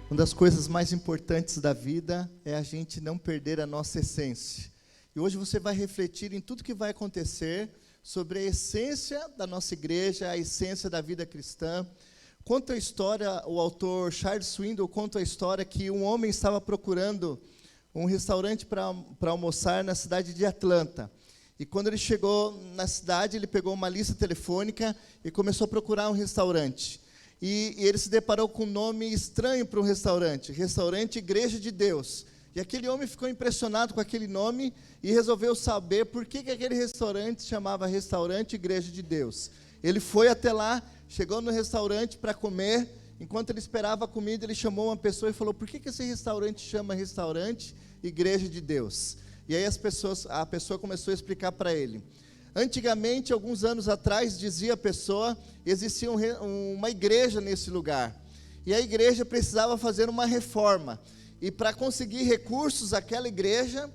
Uma das coisas mais importantes da vida é a gente não perder a nossa essência. E hoje você vai refletir em tudo que vai acontecer sobre a essência da nossa igreja, a essência da vida cristã. Conta a história, o autor Charles Swindoll conta a história que um homem estava procurando um restaurante para almoçar na cidade de Atlanta. E quando ele chegou na cidade, ele pegou uma lista telefônica e começou a procurar um restaurante. E ele se deparou com um nome estranho para um restaurante, Restaurante Igreja de Deus. E aquele homem ficou impressionado com aquele nome e resolveu saber por que aquele restaurante chamava Restaurante Igreja de Deus. Ele foi até lá, chegou no restaurante para comer. Enquanto ele esperava a comida, ele chamou uma pessoa e falou: por que esse restaurante chama Restaurante Igreja de Deus? E aí a pessoa começou a explicar para ele. Antigamente, alguns anos atrás, dizia a pessoa, existia uma igreja nesse lugar. E a igreja precisava fazer uma reforma. E para conseguir recursos, aquela igreja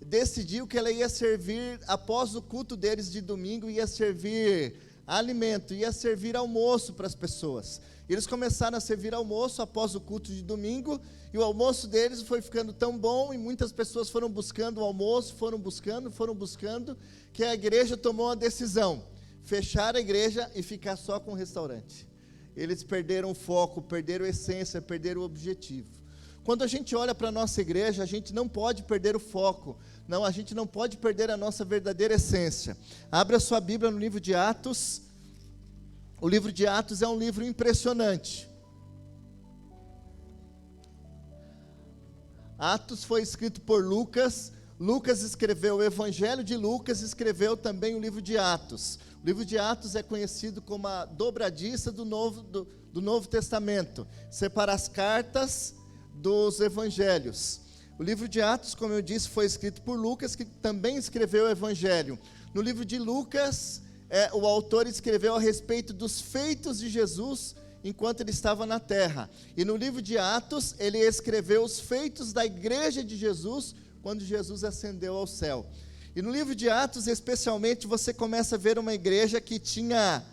decidiu que ela ia servir, após o culto deles de domingo, ia servir alimento, ia servir almoço para as pessoas. E eles começaram a servir almoço após o culto de domingo, e o almoço deles foi ficando tão bom, e muitas pessoas foram buscando o almoço, foram buscando, que a igreja tomou a decisão, fechar a igreja e ficar só com o restaurante. Eles perderam o foco, perderam a essência, perderam o objetivo. Quando a gente olha para a nossa igreja, a gente não pode perder o foco, não, a gente não pode perder a nossa verdadeira essência. Abra a sua Bíblia no livro de Atos. O livro de Atos é um livro impressionante. Atos foi escrito por Lucas. Lucas escreveu o Evangelho de Lucas, escreveu também o livro de Atos. O livro de Atos é conhecido como a dobradiça do Novo Testamento. Separa as cartas dos Evangelhos. O livro de Atos, como eu disse, foi escrito por Lucas, que também escreveu o Evangelho. No livro de Lucas, o autor escreveu a respeito dos feitos de Jesus enquanto ele estava na terra. E no livro de Atos, ele escreveu os feitos da igreja de Jesus, quando Jesus ascendeu ao céu. E no livro de Atos, especialmente, você começa a ver uma igreja que tinha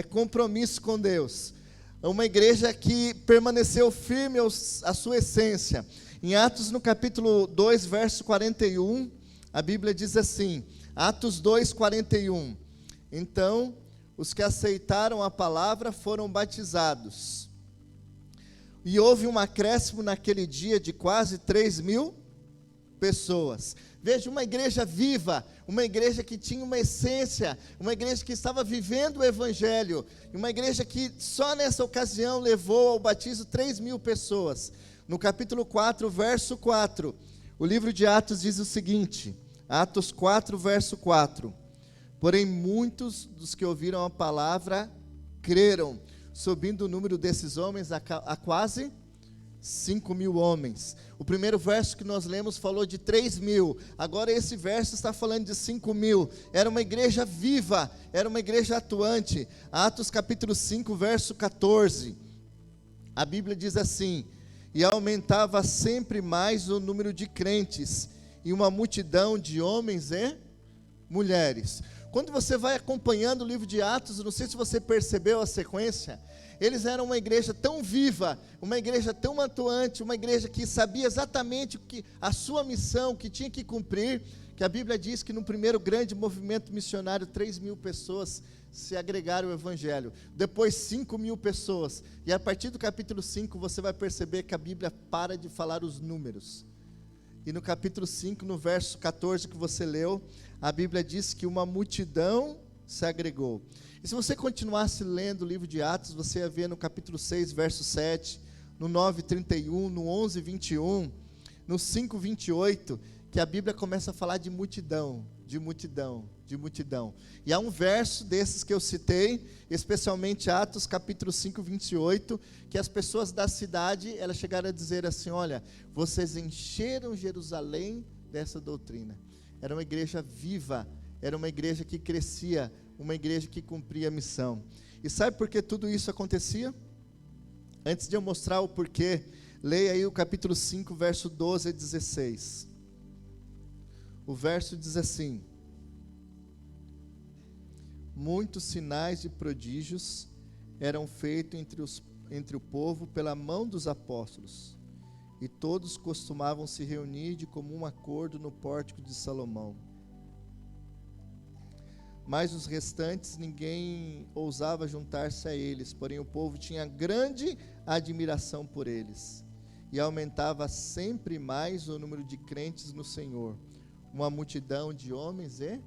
compromisso com Deus. Uma igreja que permaneceu firme à sua essência. Em Atos, no capítulo 2, verso 41, a Bíblia diz assim, Atos 2, 41. Então, os que aceitaram a palavra foram batizados. E houve um acréscimo naquele dia de quase 3.000 pessoas. Veja, uma igreja viva, uma igreja que tinha uma essência, uma igreja que estava vivendo o Evangelho, uma igreja que só nessa ocasião levou ao batismo 3.000 pessoas. No capítulo 4, verso 4, o livro de Atos diz o seguinte, Atos 4, verso 4, porém muitos dos que ouviram a palavra creram, subindo o número desses homens a quase 5.000 homens. O primeiro verso que nós lemos falou de 3.000, agora esse verso está falando de 5.000, era uma igreja viva, era uma igreja atuante. Atos capítulo 5, verso 14, a Bíblia diz assim, e aumentava sempre mais o número de crentes, e uma multidão de homens e mulheres. Quando você vai acompanhando o livro de Atos, não sei se você percebeu a sequência, eles eram uma igreja tão viva, uma igreja tão atuante, uma igreja que sabia exatamente a sua missão, que tinha que cumprir, que a Bíblia diz que no primeiro grande movimento missionário, 3.000 pessoas se agregaram ao Evangelho, depois 5.000 pessoas, e a partir do capítulo 5 você vai perceber que a Bíblia para de falar os números, e no capítulo 5, no verso 14 que você leu, a Bíblia diz que uma multidão se agregou. E se você continuasse lendo o livro de Atos, você ia ver no capítulo 6, verso 7, no 9, 31, no 11, 21, no 5, 28, que a Bíblia começa a falar de multidão, de multidão, de multidão. E há um verso desses que eu citei, especialmente Atos capítulo 5, 28, que as pessoas da cidade, elas chegaram a dizer assim, olha, vocês encheram Jerusalém dessa doutrina. Era uma igreja viva, era uma igreja que crescia, uma igreja que cumpria a missão. E sabe por que tudo isso acontecia? Antes de eu mostrar o porquê, leia aí o capítulo 5, verso 12 a 16. O verso diz assim, muitos sinais e prodígios eram feitos entre o povo pela mão dos apóstolos. e todos costumavam se reunir de comum acordo no pórtico de Salomão. Mas os restantes, ninguém ousava juntar-se a eles, porém o povo tinha grande admiração por eles, e aumentava sempre mais o número de crentes no Senhor, uma multidão de homens e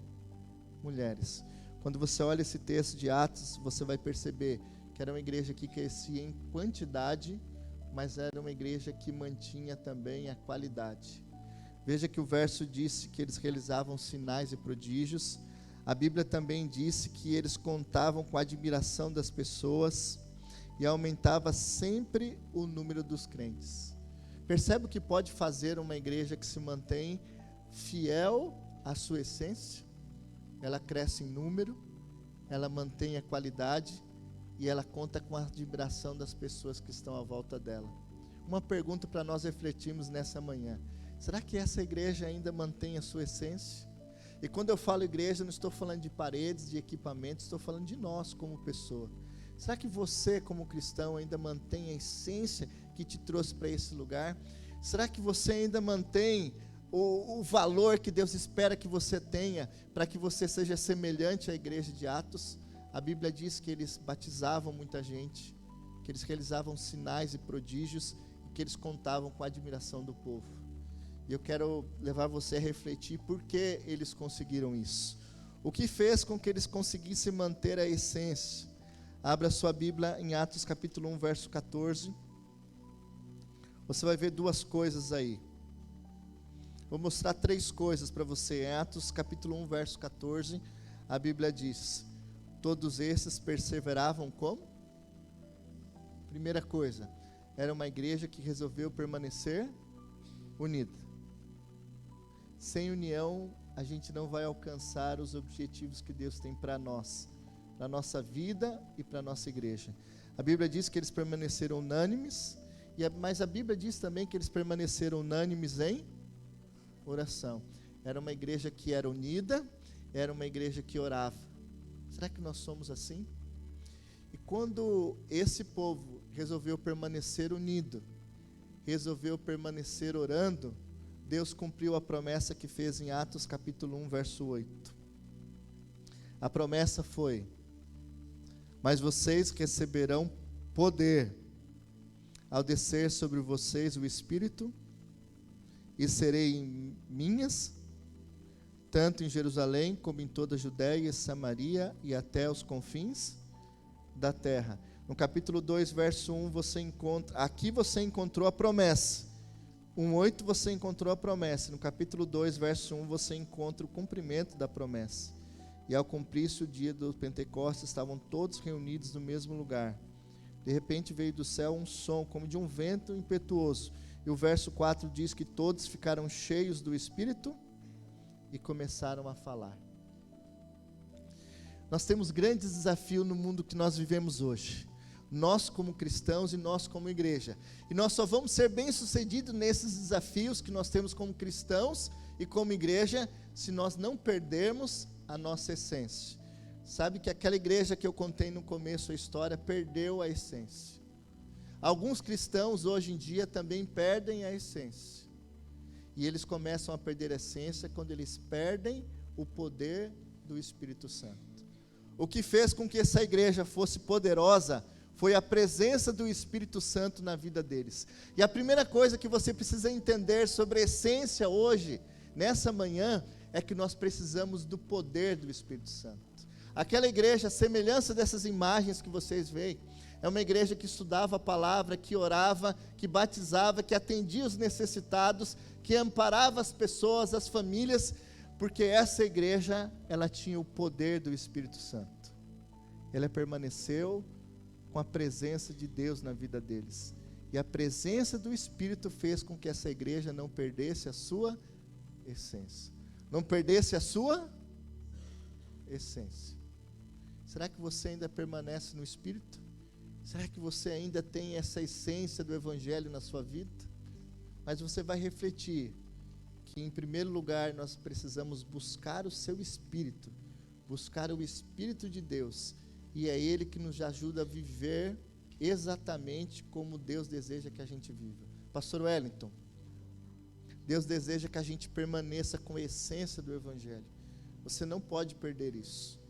mulheres. Quando você olha esse texto de Atos, você vai perceber que era uma igreja que crescia em quantidade, mas era uma igreja que mantinha também a qualidade. Veja que o verso disse que eles realizavam sinais e prodígios. A Bíblia também disse que eles contavam com a admiração das pessoas e aumentava sempre o número dos crentes. Percebe o que pode fazer uma igreja que se mantém fiel à sua essência? Ela cresce em número, ela mantém a qualidade e ela conta com a admiração das pessoas que estão à volta dela. Uma pergunta para nós refletirmos nessa manhã: será que essa igreja ainda mantém a sua essência? E quando eu falo igreja, não estou falando de paredes, de equipamentos, estou falando de nós como pessoa. Será que você como cristão ainda mantém a essência que te trouxe para esse lugar? Será que você ainda mantém o valor que Deus espera que você tenha, para que você seja semelhante à igreja de Atos? A Bíblia diz que eles batizavam muita gente, que eles realizavam sinais e prodígios, e que eles contavam com a admiração do povo. E eu quero levar você a refletir por que eles conseguiram isso. O que fez com que eles conseguissem manter a essência? Abra sua Bíblia em Atos capítulo 1, verso 14. Você vai ver duas coisas aí. Vou mostrar três coisas para você. Em Atos capítulo 1, verso 14, a Bíblia diz: todos esses perseveravam como? Primeira coisa, era uma igreja que resolveu permanecer unida. Sem união, a gente não vai alcançar os objetivos que Deus tem para nós, para a nossa vida e para a nossa igreja. A Bíblia diz que eles permaneceram unânimes, mas a Bíblia diz também que eles permaneceram unânimes em oração. Era uma igreja que era unida, era uma igreja que orava. Será que nós somos assim? E quando esse povo resolveu permanecer unido, resolveu permanecer orando, Deus cumpriu a promessa que fez em Atos capítulo 1, verso 8. A promessa foi: mas vocês receberão poder ao descer sobre vocês o Espírito, e serei minhas, tanto em Jerusalém como em toda a Judéia e Samaria e até os confins da terra. No capítulo 2, verso 1, aqui você encontrou a promessa. 1:8 você encontrou a promessa. No capítulo 2, verso 1, você encontra o cumprimento da promessa. E ao cumprir-se o dia do Pentecostes, estavam todos reunidos no mesmo lugar. De repente veio do céu um som, como de um vento impetuoso. E o verso 4 diz que todos ficaram cheios do Espírito e começaram a falar. Nós temos grandes desafios no mundo que nós vivemos hoje. Nós como cristãos e nós como igreja. E nós só vamos ser bem-sucedidos nesses desafios que nós temos como cristãos e como igreja, se nós não perdermos a nossa essência. Sabe que aquela igreja que eu contei no começo da história perdeu a essência. Alguns cristãos hoje em dia também perdem a essência. E eles começam a perder a essência quando eles perdem o poder do Espírito Santo. O que fez com que essa igreja fosse poderosa foi a presença do Espírito Santo na vida deles. E a primeira coisa que você precisa entender sobre a essência hoje, nessa manhã, é que nós precisamos do poder do Espírito Santo. Aquela igreja, a semelhança dessas imagens que vocês veem, é uma igreja que estudava a palavra, que orava, que batizava, que atendia os necessitados, que amparava as pessoas, as famílias, porque essa igreja, ela tinha o poder do Espírito Santo. Ela permaneceu com a presença de Deus na vida deles. E a presença do Espírito fez com que essa igreja não perdesse a sua essência. Não perdesse a sua essência. Será que você ainda permanece no Espírito? Será que você ainda tem essa essência do Evangelho na sua vida? Mas você vai refletir que, em primeiro lugar, nós precisamos buscar o seu Espírito, buscar o Espírito de Deus, e é Ele que nos ajuda a viver exatamente como Deus deseja que a gente viva. Pastor Wellington, Deus deseja que a gente permaneça com a essência do Evangelho. Você não pode perder isso.